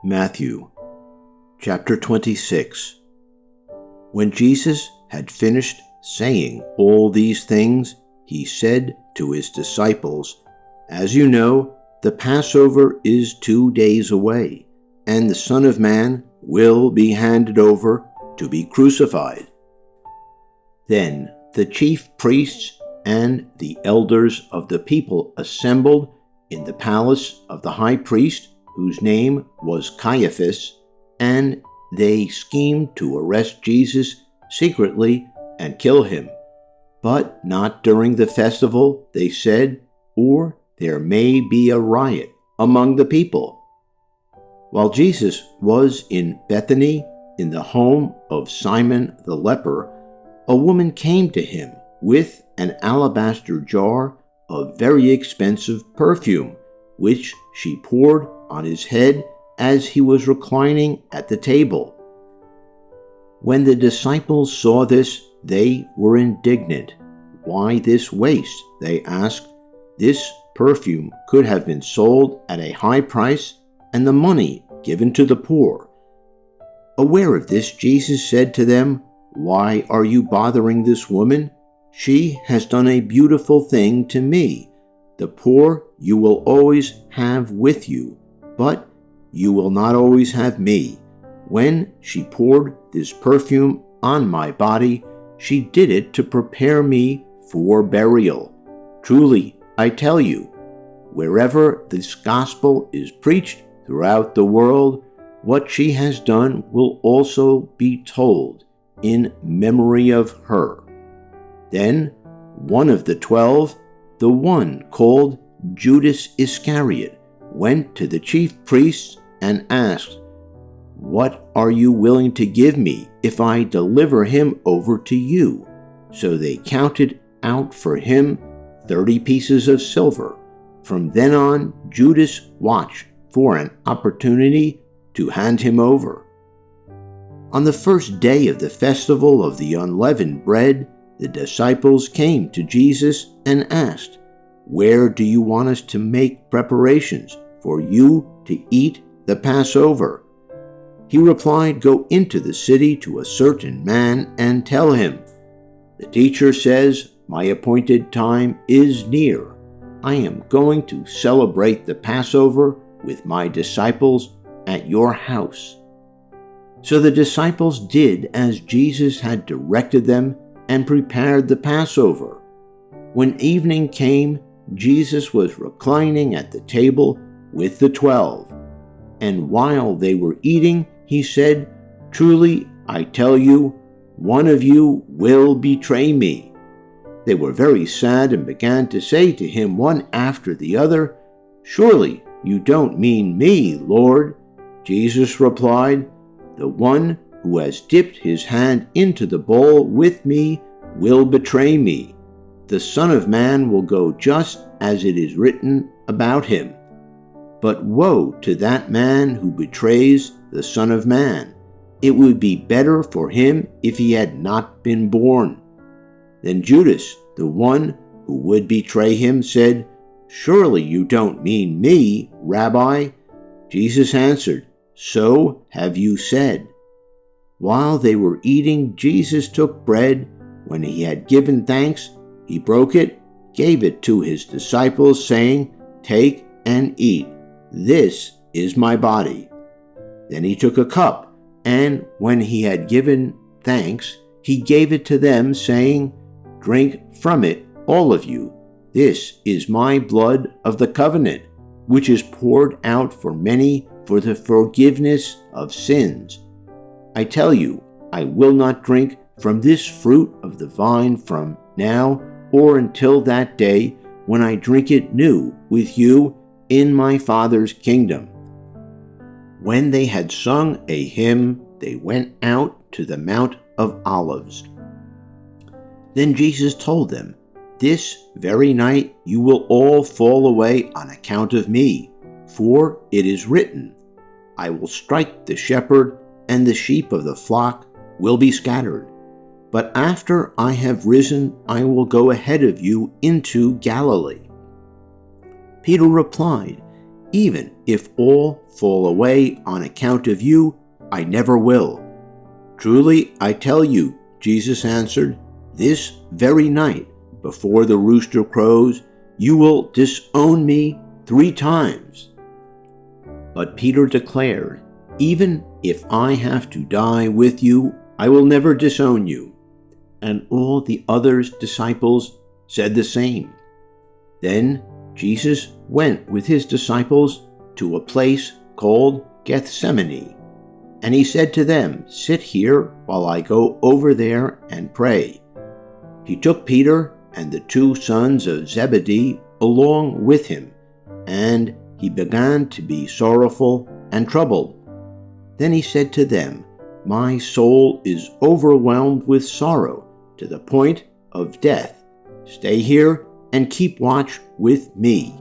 Matthew chapter 26. When Jesus had finished saying all these things, he said to his disciples, "As you know, the Passover is 2 days away, and the Son of Man will be handed over to be crucified." Then the chief priests and the elders of the people assembled in the palace of the high priest, whose name was Caiaphas, and they schemed to arrest Jesus secretly and kill him. But not during the festival, they said, or there may be a riot among the people. While Jesus was in Bethany, in the home of Simon the leper, a woman came to him with an alabaster jar of very expensive perfume, which she poured on his head as he was reclining at the table. When the disciples saw this, they were indignant. "Why this waste?" they asked. "This perfume could have been sold at a high price and the money given to the poor." Aware of this, Jesus said to them, "Why are you bothering this woman? She has done a beautiful thing to me. The poor you will always have with you, but you will not always have me. When she poured this perfume on my body, she did it to prepare me for burial. Truly, I tell you, wherever this gospel is preached throughout the world, what she has done will also be told in memory of her." Then one of the 12, the one called Judas Iscariot, went to the chief priests and asked, "What are you willing to give me if I deliver him over to you?" So they counted out for him 30 pieces of silver. From then on, Judas watched for an opportunity to hand him over. On the first day of the festival of the unleavened bread, the disciples came to Jesus and asked, "Where do you want us to make preparations for you to eat the Passover?" He replied, "Go into the city to a certain man and tell him, 'The teacher says, my appointed time is near. I am going to celebrate the Passover with my disciples at your house.'" So the disciples did as Jesus had directed them and prepared the Passover. When evening came, Jesus was reclining at the table with the 12. And while they were eating, he said, "Truly, I tell you, one of you will betray me." They were very sad and began to say to him one after the other, "Surely you don't mean me, Lord." Jesus replied, "The one who has dipped his hand into the bowl with me will betray me. The Son of Man will go just as it is written about him. But woe to that man who betrays the Son of Man. It would be better for him if he had not been born." Then Judas, the one who would betray him, said, "Surely you don't mean me, Rabbi?" Jesus answered, "So have you said." While they were eating, Jesus took bread. When he had given thanks, he broke it, gave it to his disciples, saying, "Take and eat. This is my body." Then he took a cup, and when he had given thanks, he gave it to them, saying, "Drink from it, all of you. This is my blood of the covenant, which is poured out for many for the forgiveness of sins. I tell you, I will not drink from this fruit of the vine from now or until that day when I drink it new with you in my Father's kingdom." When they had sung a hymn, they went out to the Mount of Olives. Then Jesus told them, "This very night you will all fall away on account of me, for it is written, 'I will strike the shepherd, and the sheep of the flock will be scattered.' But after I have risen, I will go ahead of you into Galilee." Peter replied, Even if all fall away on account of you, I never will." "Truly, I tell you," Jesus answered, "this very night, before the rooster crows, you will disown me 3 times." But Peter declared, "Even if I have to die with you, I will never disown you." And all the other disciples said the same. Then Jesus went with his disciples to a place called Gethsemane, and he said to them, "Sit here while I go over there and pray." He took Peter and the 2 sons of Zebedee along with him, and he began to be sorrowful and troubled. Then he said to them, "My soul is overwhelmed with sorrow to the point of death. Stay here and keep watch with me."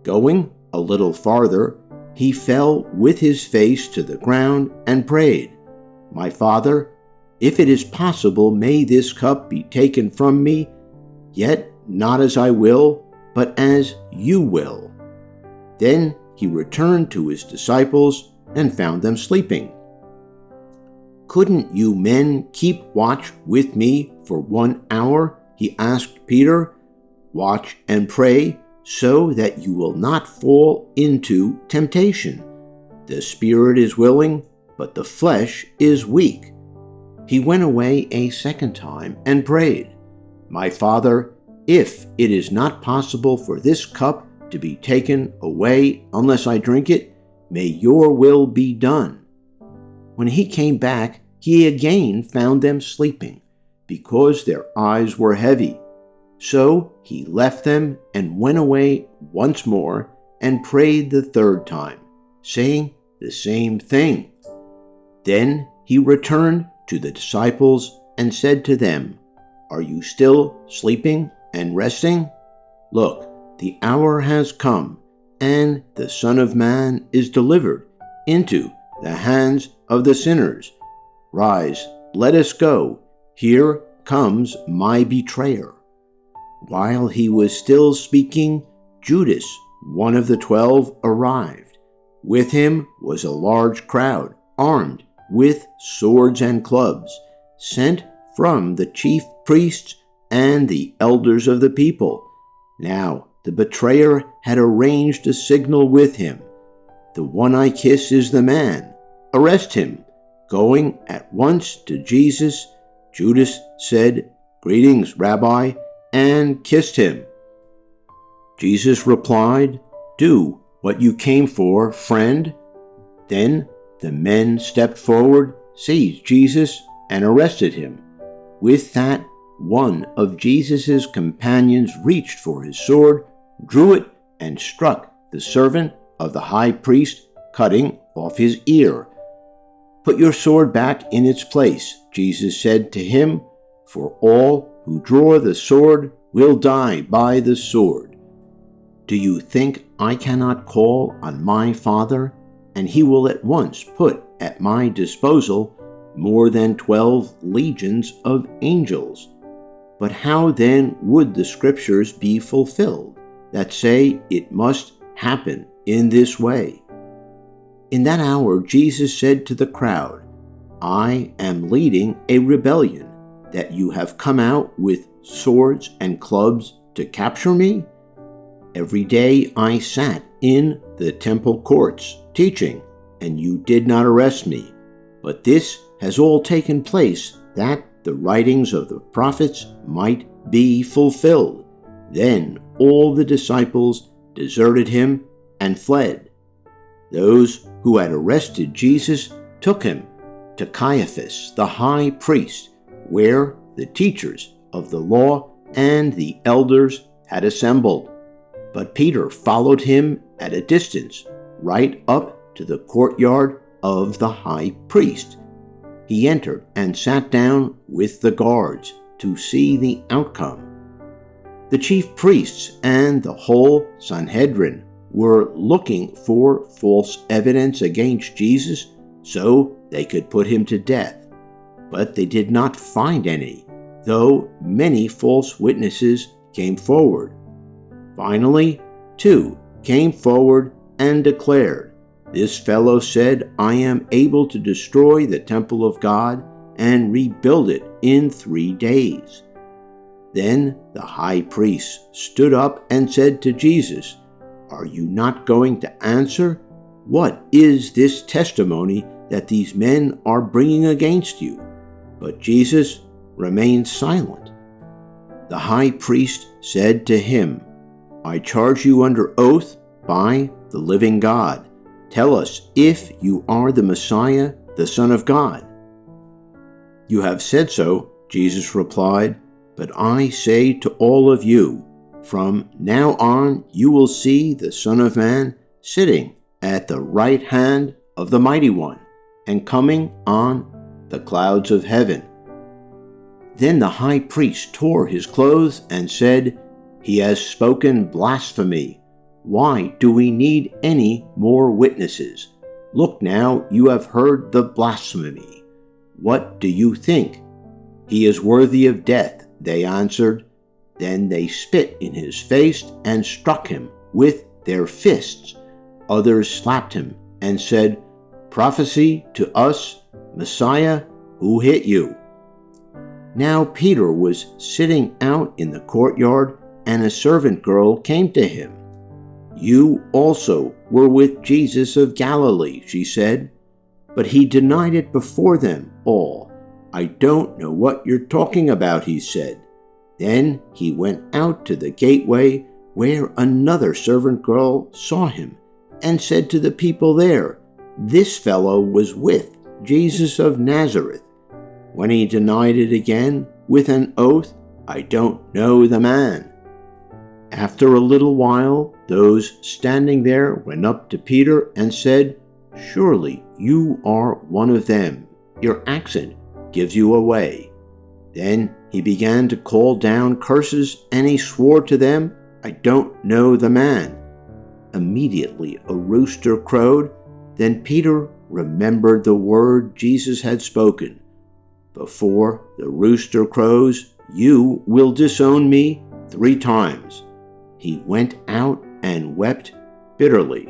Going a little farther, he fell with his face to the ground and prayed, "My Father, if it is possible, may this cup be taken from me, yet not as I will, but as you will." Then he returned to his disciples and found them sleeping. "Couldn't you men keep watch with me for 1 hour?" he asked Peter. "Watch and pray so that you will not fall into temptation. The spirit is willing, but the flesh is weak." He went away a second time and prayed, "My Father, if it is not possible for this cup to be taken away unless I drink it, may your will be done." When he came back, he again found them sleeping, because their eyes were heavy. So he left them and went away once more and prayed the 3rd time, saying the same thing. Then he returned to the disciples and said to them, "Are you still sleeping and resting? Look, the hour has come, and the Son of Man is delivered into the hands of the sinners. Rise, let us go. Here comes my betrayer." While he was still speaking, Judas, one of the 12, arrived. With him was a large crowd, armed with swords and clubs, sent from the chief priests and the elders of the people. Now the betrayer had arranged a signal with him. "The one I kiss is the man. Arrest him." Going at once to Jesus, Judas said, "Greetings, Rabbi," and kissed him. Jesus replied, "Do what you came for, friend." Then the men stepped forward, seized Jesus, and arrested him. With that, one of Jesus' companions reached for his sword, drew it, and struck the servant of the high priest, cutting off his ear. "Put your sword back in its place," Jesus said to him, "for all who draw the sword will die by the sword. Do you think I cannot call on my Father, and he will at once put at my disposal more than 12 legions of angels? But how then would the scriptures be fulfilled that say it must happen in this way?" In that hour, Jesus said to the crowd, "I am leading a rebellion, that you have come out with swords and clubs to capture me? Every day I sat in the temple courts teaching, and you did not arrest me. But this has all taken place, that the writings of the prophets might be fulfilled." Then all the disciples deserted him and fled. Those who had arrested Jesus took him to Caiaphas, the high priest, where the teachers of the law and the elders had assembled. But Peter followed him at a distance, right up to the courtyard of the high priest. He entered and sat down with the guards to see the outcome. The chief priests and the whole Sanhedrin were looking for false evidence against Jesus so they could put him to death. But they did not find any, though many false witnesses came forward. Finally, 2 came forward and declared, "This fellow said, I am able to destroy the temple of God and rebuild it in 3 days." Then the high priest stood up and said to Jesus, "Are you not going to answer? What is this testimony that these men are bringing against you?" But Jesus remained silent. The high priest said to him, "I charge you under oath by the living God. Tell us if you are the Messiah, the Son of God." "You have said so," Jesus replied, "but I say to all of you, from now on you will see the Son of Man sitting at the right hand of the Mighty One and coming on the clouds of heaven." Then the high priest tore his clothes and said, "He has spoken blasphemy. Why do we need any more witnesses? Look now, you have heard the blasphemy. What do you think?" "He is worthy of death," they answered. Then they spit in his face and struck him with their fists. Others slapped him and said, "Prophesy to us, Messiah, who hit you?" Now Peter was sitting out in the courtyard, and a servant girl came to him. "You also were with Jesus of Galilee," she said. But he denied it before them all. "I don't know what you're talking about," he said. Then he went out to the gateway, where another servant girl saw him, and said to the people there, "This fellow was with Jesus of Nazareth." When he denied it again with an oath, "I don't know the man." After a little while, those standing there went up to Peter and said, "Surely you are one of them. Your accent gives you away." Then he began to call down curses, and he swore to them, "I don't know the man." Immediately a rooster crowed. Then Peter remembered the word Jesus had spoken, "Before the rooster crows, you will disown me 3 times." He went out and wept bitterly.